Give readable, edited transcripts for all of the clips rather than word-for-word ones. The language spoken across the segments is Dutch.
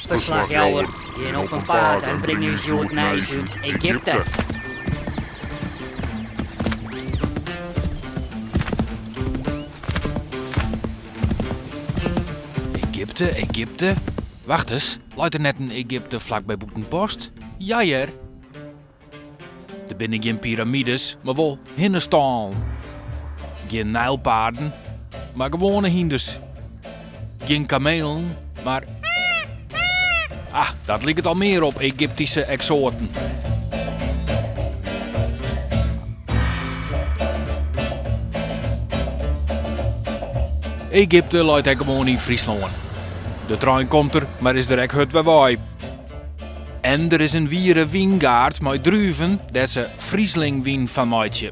verslagjouwer, die op een paard en brengt u zo het nijs uit Egypte. Egypte? Wacht eens, luidt er net een Egypte vlak bij Boekenpost? Jajer. Er binnen geen piramides, maar wel hinderstaan. Geen nijlpaarden, maar gewone hinders. Geen kamelen, maar... dat lijkt het al meer op Egyptische exoten. Egypte luidt hij gewoon in Friesland. De trein komt er, maar is er ook hut waar wij. En er is een wiere wijngaard met druiven dat ze Frieslingwijn van maatje.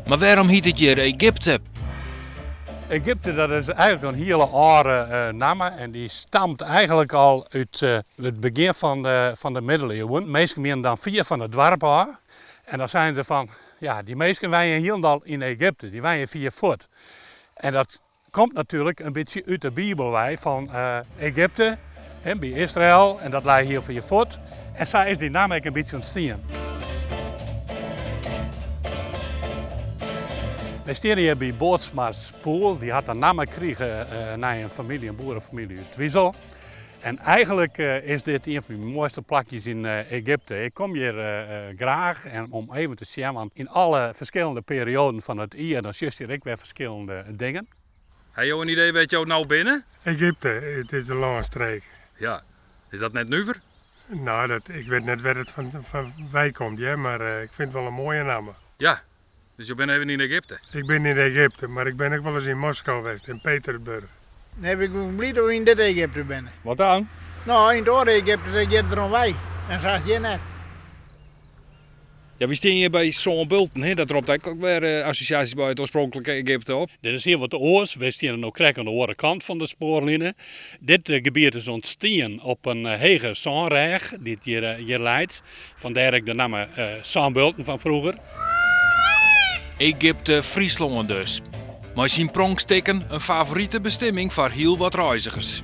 Maar waarom heet het hier Egypte? Egypte, dat is eigenlijk een hele oude naam en die stamt eigenlijk al uit het begin van de middeleeuwen. Meestal meer dan 4 van het dorp af. En dan zijn er van, die meesten wijnen helemaal in Egypte, die wijnen 4 voet. En dat komt natuurlijk een beetje uit de Bijbel van Egypte, bij Israël, en dat ligt hier 4 voet. En zo is die naam ook een beetje ontstaan. Wij staan hier bij Boortsma's Poel. Die had een naam gekregen naar een boerenfamilie uit Wiesel. En eigenlijk is dit een van de mooiste plekjes in Egypte. Ik kom hier graag en om even te zien, want in alle verschillende perioden van het jaar dan zie je hier ook weer verschillende dingen. Heb je een idee wat jou nou binnen? Egypte, het is een lange streek. Ja, is dat net nuver? Nou, ik weet net waar het van wij komt, maar ik vind het wel een mooie naam. Ja, dus je bent even in Egypte? Ik ben in Egypte, maar ik ben ook wel eens in Moskou geweest, in Petersburg. Nee, ik ben blij dat we in dit Egypte ben. Wat dan? Nou, in het oude Egypte, dat gaat er om wij. En zegt je net. Ja, we staan hier bij Zoonbulten, hè? Dat roept eigenlijk ook weer associaties bij het oorspronkelijke Egypte op. Dit is hier wat de oors. We staan nu krijg aan de andere kant van de spoorlijnen. Dit gebied is ontstaan op een hege zaanreg die hier leidt. Vandaar ik de naam Zoonbulten van vroeger. Egypte, Friesland dus. Maar zijn pronkstikken een favoriete bestemming voor heel wat reizigers.